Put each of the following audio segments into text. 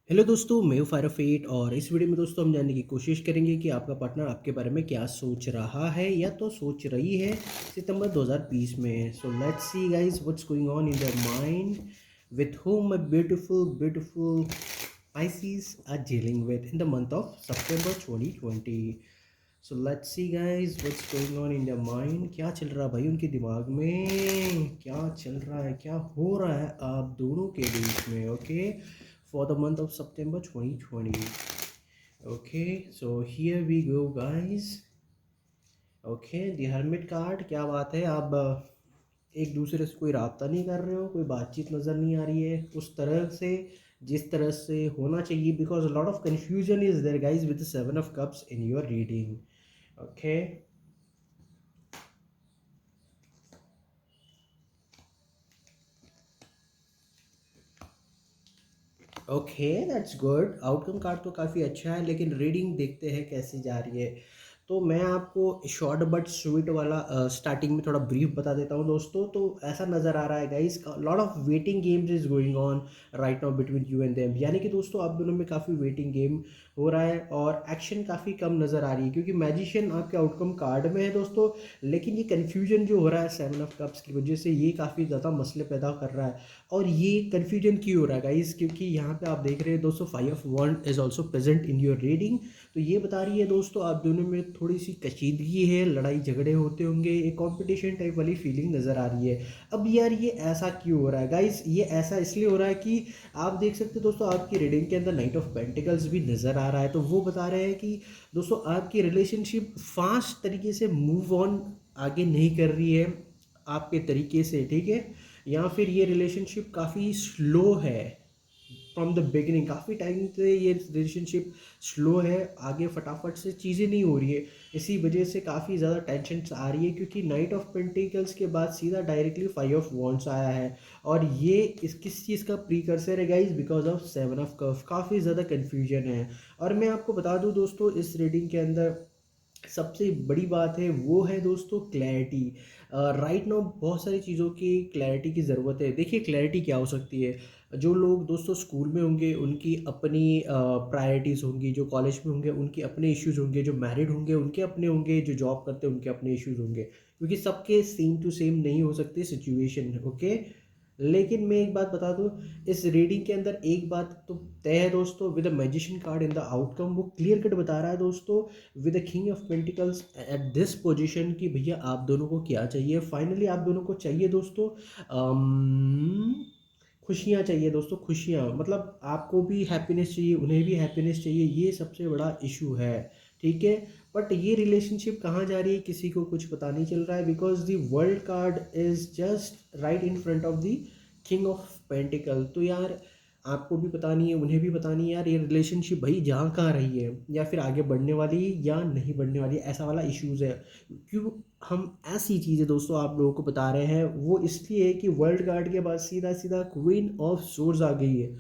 Hello दोस्तों, मैं हूं फायर फेट और इस वीडियो में दोस्तों हम जानने की कोशिश करेंगे कि आपका पार्टनर आपके बारे में क्या सोच रहा है या तो सोच रही है सितंबर 2020 में। So let's see guys what's going on in their mind with whom a beautiful Pisces are dealing with in the month of September 2020. So let's see guys what's going on in their mind। क्या चल रहा है भाई उनके दिमाग में, क्या चल रहा है, क्या हो रहा है आप दोनों के बीच में। Okay, for the month of September 2020। Okay, so here we go guys। Okay, the hermit card, क्या बात है। आप एक दूसरे से कोई राब्ता नहीं कर रहे हो, कोई बातचीत नज़र नहीं आ रही है उस तरह से जिस तरह से होना चाहिए, because lot of confusion is there guys with 7 of Cups in your reading. Okay, okay that's good. Outcome card तो काफ़ी अच्छा है, लेकिन रीडिंग देखते हैं कैसी जा रही है। तो मैं आपको शॉर्ट बट स्वीट वाला स्टार्टिंग में थोड़ा ब्रीफ बता देता हूँ दोस्तों। तो ऐसा नज़र आ रहा है guys, lot of waiting games is going on right now between you and them. यानी कि दोस्तों आप दोनों में काफ़ी वेटिंग गेम हो रहा है और एक्शन काफ़ी कम नज़र आ रही है, क्योंकि मैजिशियन आपके आउटकम कार्ड में है दोस्तों। लेकिन ये कन्फ्यूजन जो हो रहा है 7 of Cups की वजह से, ये काफ़ी ज़्यादा मसले पैदा कर रहा है। और ये कन्फ्यूजन क्यों हो रहा है गाइस, क्योंकि यहाँ पे आप देख रहे हैं दोस्तों 5 of Wands is also present in your reading. तो ये बता रही है दोस्तों आप दोनों में थोड़ी सी कशीदगी है, लड़ाई झगड़े होते होंगे, एक कंपटीशन टाइप वाली फीलिंग नज़र आ रही है। अब यार ये ऐसा क्यों हो रहा है गाइस, ये ऐसा इसलिए हो रहा है कि आप देख सकते हैं दोस्तों आपकी रीडिंग के अंदर नाइट ऑफ पेंटिकल्स भी नज़र आ रहा है। तो वो बता रहे हैं कि दोस्तों आपकी रिलेशनशिप फास्ट तरीके से मूव ऑन आगे नहीं कर रही है आपके तरीके से, ठीक है। या फिर ये रिलेशनशिप काफ़ी स्लो है फ्रॉम द बिगिनिंग, काफ़ी टाइम से ये रिलेशनशिप स्लो है, आगे फटाफट से चीज़ें नहीं हो रही है। इसी वजह से काफ़ी ज़्यादा टेंशन आ रही है, क्योंकि नाइट ऑफ पेंटिकल्स के बाद सीधा डायरेक्टली 5 of Wands आया है। और ये इस किस चीज़ का प्रीकर्सर है guys, because of 7 of Cups। काफ़ी ज़्यादा कन्फ्यूजन है। और मैं आपको बता दूँ दोस्तों, इस रीडिंग के अंदर सबसे बड़ी बात है वो है दोस्तों क्लैरिटी। राइट नाउ बहुत सारी चीज़ों की क्लैरिटी की ज़रूरत है। देखिए क्लैरिटी क्या हो सकती है। जो लोग दोस्तों स्कूल में होंगे उनकी अपनी प्रायोरिटीज़ होंगी, जो कॉलेज में होंगे उनके अपने इश्यूज होंगे, जो मैरिड होंगे उनके अपने होंगे, जो जॉब करते हैं उनके अपने इश्यूज होंगे, क्योंकि सबके सेम टू सेम नहीं हो सकते सिचुएशन। ओके, लेकिन मैं एक बात बता दूं, इस रीडिंग के अंदर एक बात तो तय है दोस्तों, with a magician card in the outcome वो क्लियर कट बता रहा है दोस्तों, with a king of pentacles at this position, कि भैया आप दोनों को क्या चाहिए। फाइनली आप दोनों को चाहिए दोस्तों खुशियाँ चाहिए दोस्तों, खुशियाँ। मतलब आपको भी हैप्पीनेस चाहिए, उन्हें भी हैप्पीनेस चाहिए, ये सबसे बड़ा इशू है, ठीक है। बट ये रिलेशनशिप कहाँ जा रही है किसी को कुछ पता नहीं चल रहा है, because the world card is just right in front of the king of pentacle. तो यार आपको भी पता नहीं है, उन्हें भी पता नहीं है यार, ये रिलेशनशिप भाई जहाँ कहाँ रही है, या फिर आगे बढ़ने वाली है या नहीं बढ़ने वाली है, ऐसा वाला इश्यूज है। क्यों हम ऐसी चीज़ें दोस्तों आप लोगों को बता रहे हैं, वो इसलिए है कि वर्ल्ड कार्ड के बाद सीधा सीधा क्वीन ऑफ सोर्स आ गई है।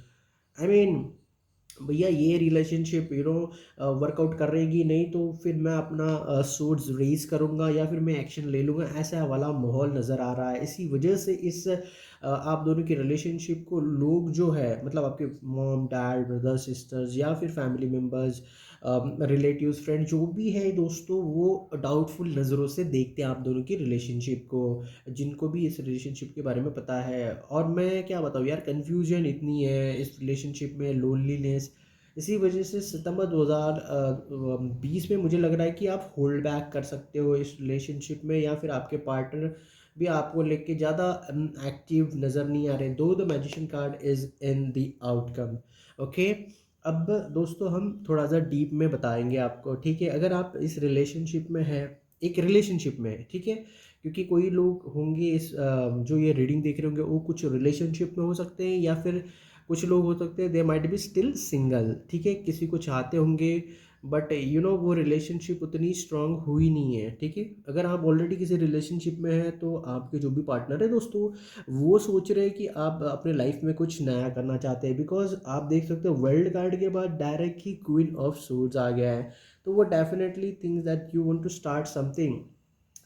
आई मीन भैया ये रिलेशनशिप वर्कआउट करेगी नहीं, तो फिर मैं अपना सोर्स रेज करूंगा या फिर मैं एक्शन ले लूंगा, ऐसा वाला माहौल नज़र आ रहा है। इसी वजह से इस आप दोनों की रिलेशनशिप को लोग जो है, मतलब आपके मॉम डैड ब्रदर सिस्टर्स या फिर फैमिली मेम्बर्स, रिलेटिव्स फ्रेंड जो भी है दोस्तों, वो डाउटफुल नज़रों से देखते हैं आप दोनों की रिलेशनशिप को, जिनको भी इस रिलेशनशिप के बारे में पता है। और मैं क्या बताऊँ यार, कन्फ्यूजन इतनी है इस रिलेशनशिप में, लोनलीनेस। इसी वजह से सितंबर 2020 में मुझे लग रहा है कि आप होल्ड बैक कर सकते हो इस रिलेशनशिप में, या फिर आपके पार्टनर भी आपको लेके ज़्यादा एक्टिव नज़र नहीं आ रहे, दो the magician card is in the outcome. Okay, अब दोस्तों हम थोड़ा सा डीप में बताएंगे आपको, ठीक है। अगर आप इस रिलेशनशिप में हैं, एक रिलेशनशिप में है, ठीक है, क्योंकि कोई लोग होंगे इस जो ये रीडिंग देख रहे होंगे वो कुछ रिलेशनशिप में हो सकते हैं, या फिर कुछ लोग हो सकते हैं they might be still single, ठीक है, किसी को चाहते होंगे, बट वो रिलेशनशिप उतनी स्ट्रांग हुई नहीं है, ठीक है। अगर आप ऑलरेडी किसी रिलेशनशिप में हैं, तो आपके जो भी पार्टनर है दोस्तों, वो सोच रहे हैं कि आप अपने लाइफ में कुछ नया करना चाहते हैं, बिकॉज आप देख सकते हो वर्ल्ड कार्ड के बाद डायरेक्ट ही क्वीन ऑफ सोर्ड्स आ गया है। तो वो definitely thinks that you want to start something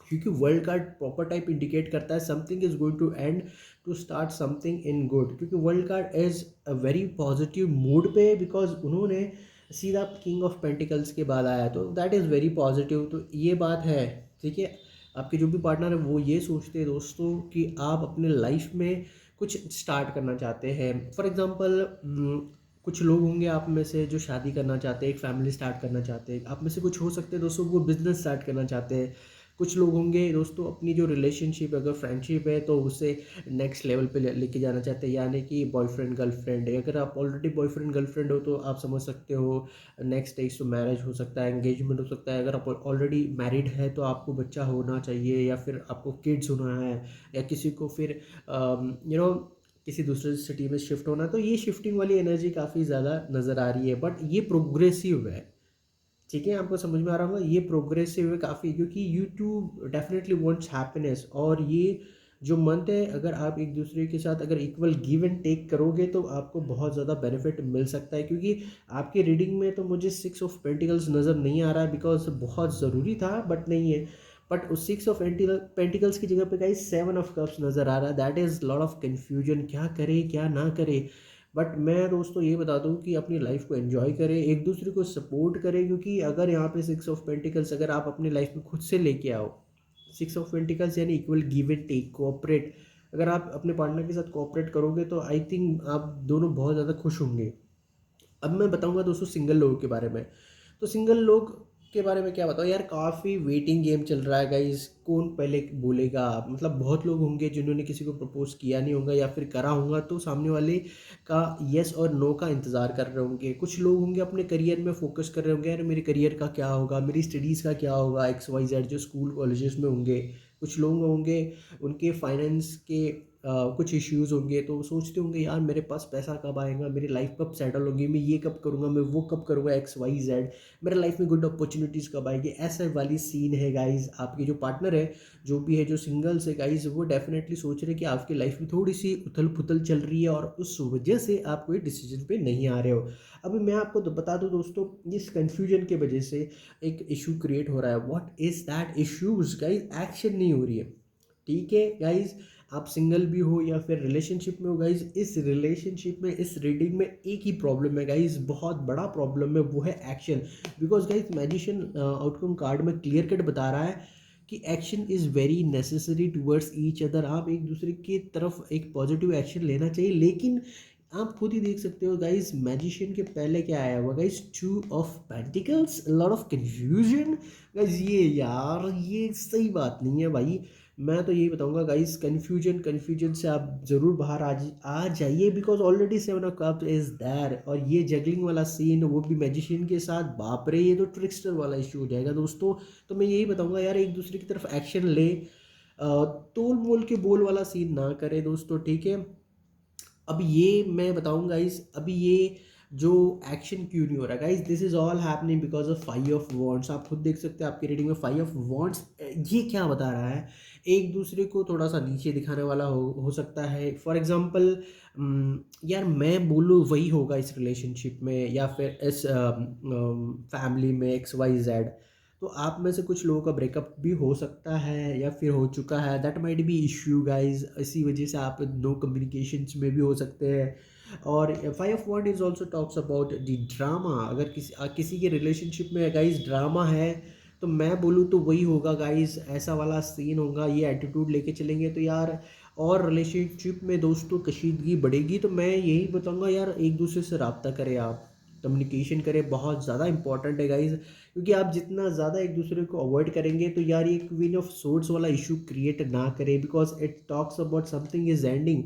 क्योंकि world card proper type indicate करता है something is going to end to start something in good, क्योंकि world card is a very positive mood पे, बिकॉज उन्होंने सीधा king of pentacles के बाद आया, तो दैट इज़ वेरी पॉजिटिव। तो ये बात है, ठीक है। आपके जो भी पार्टनर है वो ये सोचते हैं दोस्तों कि आप अपने लाइफ में कुछ स्टार्ट करना चाहते हैं। फॉर एग्जांपल कुछ लोग होंगे आप में से जो शादी करना चाहते हैं, एक फैमिली स्टार्ट करना चाहते हैं। आप में से कुछ हो सकते हैं दोस्तों वो बिजनेस स्टार्ट करना चाहते हैं। कुछ लोग होंगे दोस्तों अपनी जो रिलेशनशिप अगर फ्रेंडशिप है तो उसे नेक्स्ट लेवल पे लेके जाना चाहते हैं, यानी कि बॉयफ्रेंड गर्लफ्रेंड। अगर आप ऑलरेडी बॉयफ्रेंड गर्लफ्रेंड हो तो आप समझ सकते हो नेक्स्ट स्टेज तो मैरिज हो सकता है, एंगेजमेंट हो सकता है। अगर आप ऑलरेडी मैरिड है तो आपको बच्चा होना चाहिए, या फिर आपको किड्स होना है, या किसी को फिर किसी दूसरे सिटी में शिफ्ट होना है। तो ये शिफ्टिंग वाली एनर्जी काफ़ी ज़्यादा नज़र आ रही है, बट ये प्रोग्रेसिव है, ठीक है। आपको समझ में आ रहा होगा ये प्रोग्रेसिव है काफ़ी, क्योंकि you too definitely wants happiness. और ये जो मंथ है अगर आप एक दूसरे के साथ अगर इक्वल गिव एंड टेक करोगे तो आपको बहुत ज़्यादा बेनिफिट मिल सकता है। क्योंकि आपकी रीडिंग में तो मुझे 6 ऑफ पेंटिकल्स नज़र नहीं आ रहा है, बिकॉज बहुत ज़रूरी था बट नहीं है। बट उस 6 ऑफ पेंटिकल्स की जगह पे गाइस 7 ऑफ कप्स नज़र आ रहा है। That is lot of confusion, क्या करे क्या ना करे। बट मैं दोस्तों ये बता दूं कि अपनी लाइफ को एंजॉय करें, एक दूसरे को सपोर्ट करें, क्योंकि अगर यहाँ पे 6 ऑफ पेंटिकल्स अगर आप अपनी लाइफ में खुद से लेके आओ, 6 ऑफ पेंटिकल्स यानी equal give and take, cooperate. अगर आप अपने पार्टनर के साथ कोऑपरेट करोगे तो आई थिंक आप दोनों बहुत ज़्यादा खुश होंगे। अब मैं बताऊंगा दोस्तों सिंगल लोगों के बारे में। तो सिंगल लोग के बारे में क्या बताओ यार, काफ़ी वेटिंग गेम चल रहा है गाइस, कौन पहले बोलेगा। मतलब बहुत लोग होंगे जिन्होंने किसी को प्रपोज किया नहीं होगा, या फिर करा होगा तो सामने वाले का यस और नो का इंतज़ार कर रहे होंगे। कुछ लोग होंगे अपने करियर में फोकस कर रहे होंगे, यार मेरे करियर का क्या होगा, मेरी स्टडीज़ का क्या होगा, XYZ जो स्कूल कॉलेजेस में होंगे। कुछ लोग होंगे उनके फाइनेंस के कुछ इश्यूज होंगे, तो वो सोचते होंगे यार मेरे पास पैसा कब आएगा, मेरी लाइफ कब सेटल होगी, मैं ये कब करूँगा, मैं वो कब करूँगा, XYZ, मेरे लाइफ में गुड अपॉर्चुनिटीज़ कब आएगी। ऐसा वाली सीन है गाइज। आपके जो पार्टनर है जो भी है जो सिंगल्स है गाइज, वो डेफिनेटली सोच रहे हैं कि आपकी लाइफ में थोड़ी सी उथल पुथल चल रही है और उस वजह से आप कोई डिसीजन पे नहीं आ रहे हो। अभी मैं आपको तो बता दूं दोस्तों, इस कन्फ्यूजन की वजह से एक इशू क्रिएट हो रहा है। What is that issues guys, action नहीं हो रही है, ठीक है गाइज। आप सिंगल भी हो या फिर रिलेशनशिप में हो गाइज, इस रिलेशनशिप में इस रीडिंग में एक ही प्रॉब्लम है गाइज, बहुत बड़ा प्रॉब्लम है, वो है action. Because guys magician outcome card में क्लियर कट बता रहा है कि action is very necessary towards each other. आप एक दूसरे की तरफ एक पॉजिटिव एक्शन लेना चाहिए, लेकिन आप खुद ही देख सकते हो गाइज मैजिशियन के पहले क्या आया हुआ guys, 2 of pentacles, lot of confusion guys. ये यार ये सही बात नहीं है भाई। मैं तो यही बताऊंगा गाइस, कन्फ्यूजन से आप ज़रूर बाहर आ जाइए, because already 7 of cups is there. और ये जगलिंग वाला सीन वो भी मैजिशियन के साथ, बाप रे ये तो ट्रिक्स्टर वाला इशू हो जाएगा दोस्तों। तो मैं यही बताऊंगा यार एक दूसरे की तरफ एक्शन ले, तोल मोल के बोल वाला सीन ना करे दोस्तों, ठीक है। अब ये मैं बताऊंगा गाइस, अभी ये जो एक्शन क्यों नहीं हो रहा guys, this is all happening because of 5 of wants. आप खुद देख सकते हैं आपकी रीडिंग में 5 ऑफ वॉन्ट्स। ये क्या बता रहा है, एक दूसरे को थोड़ा सा नीचे दिखाने वाला हो सकता है। फॉर एग्जांपल यार मैं बोलूँ वही होगा इस रिलेशनशिप में या फिर इस फैमिली में XYZ। तो आप में से कुछ लोगों का ब्रेकअप भी हो सकता है या फिर हो चुका है, that might be issue guys. इसी वजह से आप नो कम्युनिकेशंस में भी हो सकते हैं। और 5 of wand is also talks about the drama. अगर किसी के रिलेशनशिप में गाइज ड्रामा है तो मैं बोलूँ तो वही होगा गाइज, ऐसा वाला सीन होगा। ये एटीट्यूड लेके चलेंगे तो यार और रिलेशनशिप में दोस्तों कशीदगी बढ़ेगी। तो मैं यही बताऊंगा यार एक दूसरे से रब्ता करें, आप कम्युनिकेशन करें, बहुत ज़्यादा इंपॉर्टेंट है गाइज। क्योंकि आप जितना ज़्यादा एक दूसरे को अवॉइड करेंगे तो यार ये क्वीन ऑफ सोर्ड्स वाला इशू क्रिएट ना करें, because it talks about something is ending.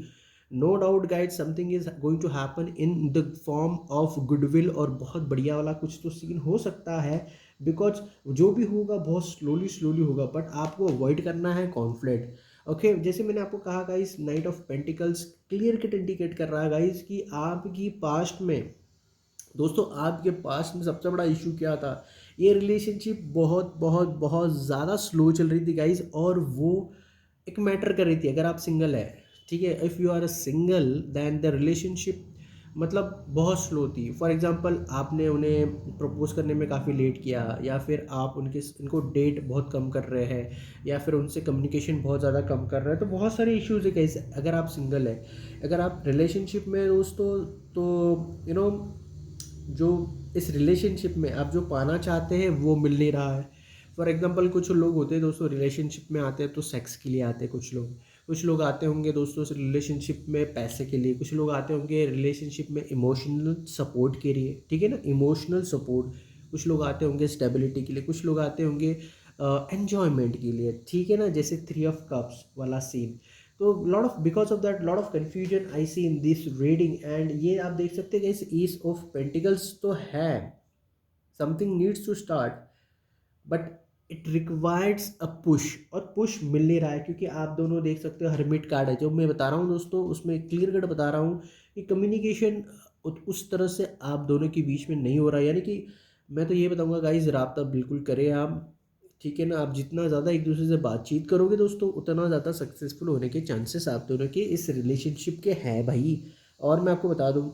No doubt guys something is going to happen in the form of goodwill, और बहुत बढ़िया वाला कुछ तो सीन हो सकता है। बिकॉज जो भी होगा बहुत स्लोली स्लोली होगा, बट आपको अवॉइड करना है कॉन्फ्लिक्ट। ओके जैसे मैंने आपको कहा guys, night of pentacles clear cut indicate कर रहा है गाइज कि आपकी पास्ट में दोस्तों, आपके पास में सबसे बड़ा इशू क्या था, ये रिलेशनशिप बहुत बहुत बहुत ज़्यादा स्लो चल रही थी गाइज। और वो एक मैटर कर रही थी। अगर आप सिंगल है, ठीक है, if you are a single then the relationship मतलब बहुत स्लो थी। फॉर एग्ज़ाम्पल आपने उन्हें प्रपोज़ करने में काफ़ी लेट किया, या फिर आप उनको डेट बहुत कम कर रहे हैं, या फिर उनसे कम्युनिकेशन बहुत ज़्यादा कम कर रहे हैं, तो बहुत सारे इश्यूज़ है। कैसे अगर आप सिंगल हैं, अगर आप रिलेशनशिप में हैं दोस्तों, तो यू नो जो इस रिलेशनशिप में आप जो पाना चाहते हैं वो मिल नहीं रहा है। फॉर एग्ज़ाम्पल कुछ लोग होते हैं दोस्तों, रिलेशनशिप में आते हैं तो सेक्स के लिए आते हैं कुछ लोग आते होंगे दोस्तों इस रिलेशनशिप में पैसे के लिए, कुछ लोग आते होंगे रिलेशनशिप में इमोशनल सपोर्ट के लिए, ठीक है ना, इमोशनल सपोर्ट। कुछ लोग आते होंगे स्टेबिलिटी के लिए, कुछ लोग आते होंगे एन्जॉयमेंट के लिए, ठीक है ना, जैसे थ्री ऑफ कप्स वाला सीन। तो lot of because of that lot of confusion I see in this reading. And ये आप देख सकते हैं कि इस ईस ऑफ पेंटिकल्स तो है, something needs to start, but it requires a push, और पुश मिल नहीं रहा है, क्योंकि आप दोनों देख सकते हो हरमिट कार्ड है जो मैं बता रहा हूँ दोस्तों, उसमें क्लियर कट बता रहा हूँ कि कम्युनिकेशन उस तरह से आप दोनों के बीच में नहीं हो रहा है। यानी कि मैं तो ये बताऊंगा गाइज, राब्ता बिल्कुल करें आप, ठीक है ना। आप जितना ज़्यादा एक दूसरे से बातचीत करोगे दोस्तों, उतना ज़्यादा सक्सेसफुल होने के चांसेस आप दोनों के इस रिलेशनशिप के हैं भाई। और मैं आपको बता दूँ,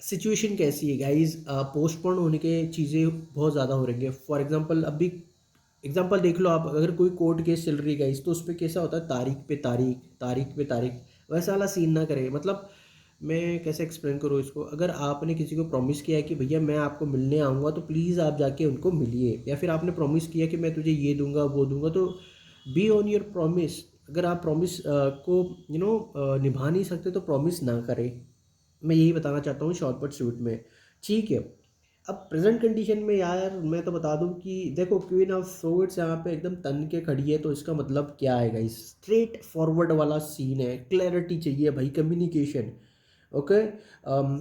सिचुएशन कैसी है गाइज, पोस्टपोन होने के चीज़ें बहुत ज़्यादा हो रही है। फॉर एग्जांपल अभी एग्जांपल देख लो आप, अगर कोई कोर्ट केस चल रही है गाइज, तो उस पर कैसा होता है, तारीख पे तारीख, तारीख पे तारीख, वैसा वाला सीन ना करे। मतलब मैं कैसे एक्सप्लेन करूँ इसको, अगर आपने किसी को प्रॉमिस किया है कि भैया मैं आपको मिलने आऊँगा, तो प्लीज़ आप जाके उनको मिलिए, या फिर आपने प्रॉमिस किया कि मैं तुझे ये दूंगा वो दूंगा, तो बी ऑन योर प्रॉमिस। अगर आप प्रॉमिस को निभा नहीं सकते तो प्रॉमिस ना करें। मैं यही बताना चाहता हूँ शॉर्ट बट स्वीट में, ठीक है। अब प्रेजेंट कंडीशन में यार मैं तो बता दूं कि देखो, क्वीन ऑफ सोर्ड्स यहाँ पे एकदम तन के खड़ी है, तो इसका मतलब क्या है गाइस, स्ट्रेट फॉरवर्ड वाला सीन है, क्लैरिटी चाहिए भाई, communication. Okay,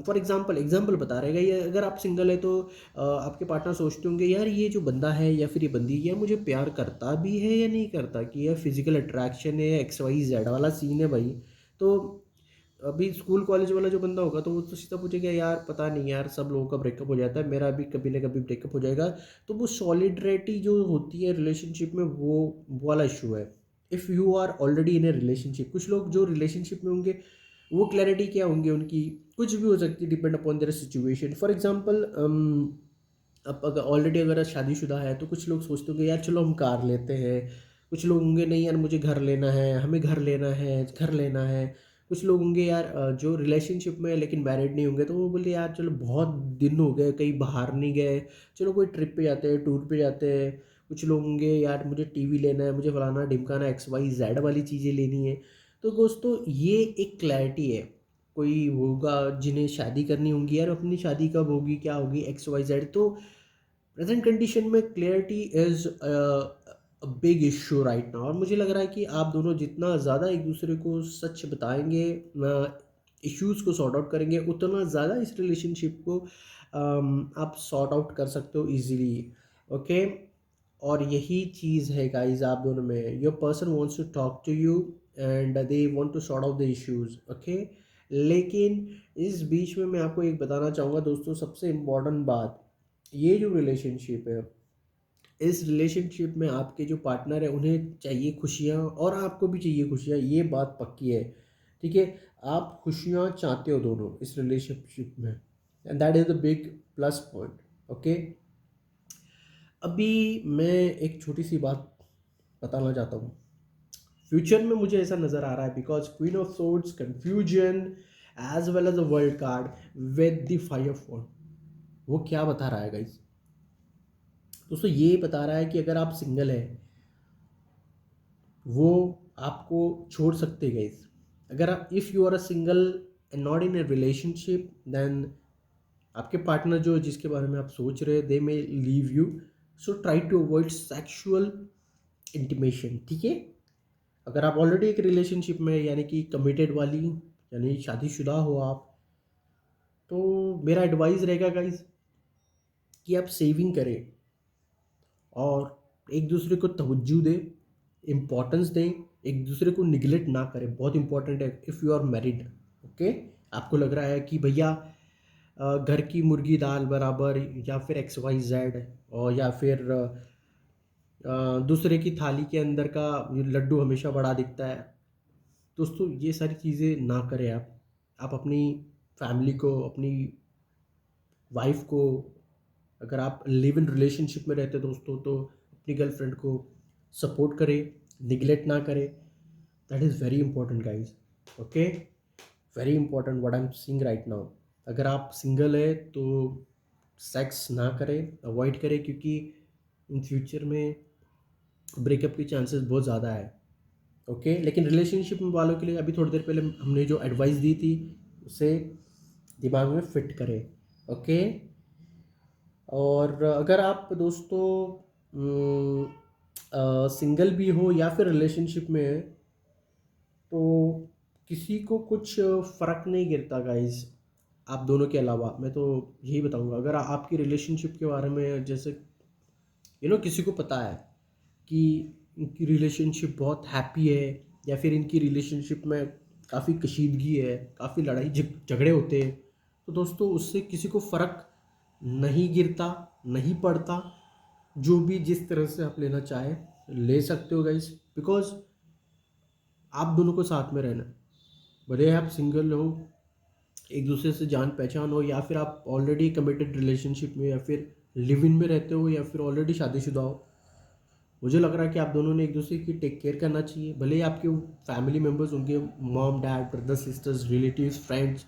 for example example बता रहेगा ये, अगर आप सिंगल है तो आपके पार्टनर सोचते होंगे यार ये जो बंदा है या फिर ये बंदी है, मुझे प्यार करता भी है या नहीं करता, कि यह फिजिकल अट्रैक्शन है, एक्स वाई जेड वाला सीन है भाई। तो अभी स्कूल कॉलेज वाला जो बंदा होगा, तो वो तो सीधा पूछेगा यार पता नहीं यार, सब लोगों का ब्रेकअप हो जाता है, मेरा भी कभी ना कभी ब्रेकअप हो जाएगा। तो वो सॉलिडरिटी जो होती है रिलेशनशिप में, वो वाला इशू है। If you are already in a relationship, कुछ लोग जो रिलेशनशिप में होंगे, वो क्लैरिटी क्या होंगे उनकी, कुछ भी हो सकती है, depend upon their situation. For example अब अगर ऑलरेडी अगर शादीशुदा है, तो कुछ लोग सोचते होंगे यार चलो हम कार लेते हैं, कुछ लोग होंगे नहीं यार मुझे घर लेना है, हमें घर लेना है, घर लेना है। कुछ लोग होंगे यार जो रिलेशनशिप में है लेकिन मैरिड नहीं होंगे, तो वो बोले यार चलो बहुत दिन हो गए कहीं बाहर नहीं गए, चलो कोई ट्रिप पे जाते हैं, टूर पे जाते हैं। कुछ लोग होंगे यार मुझे टीवी लेना है, मुझे फलाना ढिमकाना एक्स वाई जेड वाली चीज़ें लेनी है। तो दोस्तों ये एक क्लैरिटी है। कोई होगा जिन्हें शादी करनी होगी, यार अपनी शादी कब होगी, क्या होगी, एक्स वाई जेड। तो प्रेजेंट कंडीशन में clarity is a big issue right now. और मुझे लग रहा है कि आप दोनों जितना ज़्यादा एक दूसरे को सच बताएंगे, इश्यूज़ को सॉर्ट आउट करेंगे, उतना ज़्यादा इस रिलेशनशिप को आप सॉर्ट आउट कर सकते हो इजीली। ओके, और यही चीज़ है गाइस आप दोनों में, your person wants to talk to you and they want to sort out the issues, okay. लेकिन इस बीच में मैं आपको एक बताना चाहूँगा दोस्तों, सबसे इम्पोर्टेंट बात, ये जो रिलेशनशिप है, इस रिलेशनशिप में आपके जो पार्टनर है उन्हें चाहिए खुशियाँ, और आपको भी चाहिए खुशियाँ, ये बात पक्की है, ठीक है। आप खुशियाँ चाहते हो दोनों इस रिलेशनशिप में, and that is the big plus point, okay. अभी मैं एक छोटी सी बात बताना चाहता हूँ। फ्यूचर में मुझे ऐसा नज़र आ रहा है, because queen of swords confusion as well as a world card with the five of wand, वो क्या बता रहा है गाइस, दोस्तों ये बता रहा है कि अगर आप सिंगल है, वो आपको छोड़ सकते हैं गाइस। अगर आप, if you are a single and not in a relationship, then आपके पार्टनर जो जिसके बारे में आप सोच रहे हैं, they may leave you. So try to avoid sexual intimation, ठीक है। अगर आप ऑलरेडी एक रिलेशनशिप में, यानी कि कमिटेड वाली, यानी शादीशुदा हो आप, तो मेरा एडवाइस रहेगा गाइस कि आप सेविंग करें और एक दूसरे को तवज्जो दें, इम्पोर्टेंस दें, एक दूसरे को निगलेक्ट ना करें, बहुत इंपॉर्टेंट है। If you are married, okay, आपको लग रहा है कि भैया घर की मुर्गी दाल बराबर, या फिर एक्स वाई जेड, और या फिर दूसरे की थाली के अंदर का लड्डू हमेशा बड़ा दिखता है, दोस्तों ये सारी चीज़ें ना करें आप। आप अपनी फैमिली को, अपनी वाइफ को, अगर आप लिव इन रिलेशनशिप में रहते दोस्तों, तो अपनी गर्लफ्रेंड को सपोर्ट करें, निगलेक्ट ना करें। That is very important guys. Okay, very important what I am seeing right now. अगर आप सिंगल है तो सेक्स ना करें, अवॉइड करें, क्योंकि इन फ्यूचर में ब्रेकअप के चांसेस बहुत ज़्यादा है। ओके, लेकिन रिलेशनशिप में वालों के लिए अभी थोड़ी देर पहले हमने जो एडवाइस दी थी उसे दिमाग में फिट करें। ओके, और अगर आप दोस्तों सिंगल भी हो या फिर रिलेशनशिप में है, तो किसी को कुछ फ़र्क नहीं गिरता गाइज, आप दोनों के अलावा। मैं तो यही बताऊंगा, अगर आपकी रिलेशनशिप के बारे में जैसे किसी को पता है कि इनकी रिलेशनशिप बहुत हैप्पी है, या फिर इनकी रिलेशनशिप में काफ़ी कशीदगी है, काफ़ी लड़ाई झगड़े होते हैं, तो दोस्तों उससे किसी को फ़र्क नहीं गिरता, नहीं पड़ता। जो भी जिस तरह से आप लेना चाहे ले सकते हो गाइस, बिकॉज आप दोनों को साथ में रहना है। भले आप सिंगल हो, एक दूसरे से जान पहचान हो, या फिर आप ऑलरेडी कमिटेड रिलेशनशिप में, या फिर लिव इन में रहते हो, या फिर ऑलरेडी शादीशुदा हो, मुझे लग रहा है कि आप दोनों ने एक दूसरे की टेक केयर करना चाहिए। भले ही आपके फैमिली मेम्बर्स, उनके mom dad brother sisters relatives friends,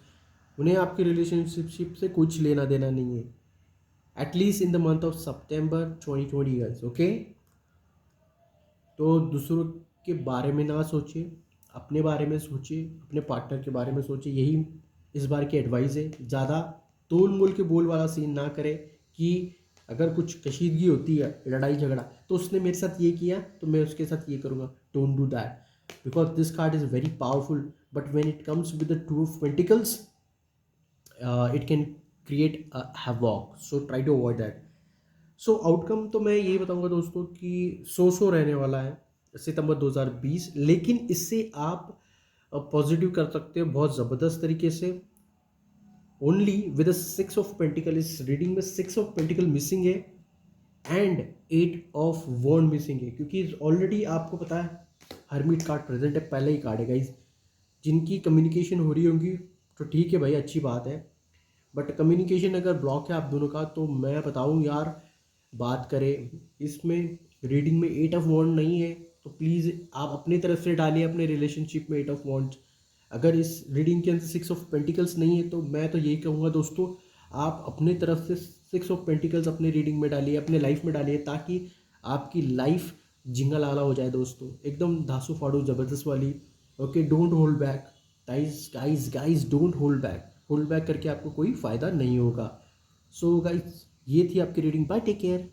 उन्हें आपकी रिलेशनशिप से कुछ लेना देना नहीं है, at least in the month of September 2020 guys. Okay, तो दूसरों के बारे में ना सोचिए, अपने बारे में सोचिए, अपने पार्टनर के बारे में सोचिए। यही इस बार की एडवाइस है। ज़्यादा तोल मोल के बोल वाला सीन ना करें कि अगर कुछ कशीदगी होती है, लड़ाई झगड़ा, तो उसने मेरे साथ ये किया तो मैं उसके साथ ये करूँगा। Don't do that, because this card is very powerful, but when it comes with the two of pentacles, it can create havoc, so try to avoid that. So outcome तो मैं यही बताऊंगा दोस्तों कि सो रहने वाला है सितंबर 2020, लेकिन इससे आप पॉजिटिव कर सकते हो बहुत ज़बरदस्त तरीके से। ओनली विद 6 ऑफ पेंटिकल, इस रीडिंग में 6 ऑफ पेंटिकल मिसिंग है एंड 8 ऑफ वॉन्ड मिसिंग है, क्योंकि ऑलरेडी आपको पता है हरमिट कार्ड प्रेजेंट है, पहले ही कार्ड है गाइज। जिनकी कम्युनिकेशन हो रही होगी तो ठीक है भाई, अच्छी बात है, बट कम्युनिकेशन अगर ब्लॉक है आप दोनों का, तो मैं बताऊं यार, बात करें। इसमें रीडिंग में 8 ऑफ वॉन्ड नहीं है, तो प्लीज़ आप अपनी तरफ से डालिए अपने रिलेशनशिप में 8 ऑफ वॉन्ड। अगर इस रीडिंग के अंदर 6 ऑफ पेंटिकल्स नहीं है, तो मैं तो यही कहूँगा दोस्तों, आप अपनी तरफ से 6 ऑफ पेंटिकल्स अपने रीडिंग में डालिए, अपने लाइफ में डालिए, ताकि आपकी लाइफ जिंगालाला हो जाए दोस्तों, एकदम धांसू फाड़ू ज़बरदस्त वाली। Okay, don't hold back guys, guys guys, don't hold back. Hold back करके आपको कोई फ़ायदा नहीं होगा। सो गाइज, ये थी आपकी रीडिंग। Bye, take care.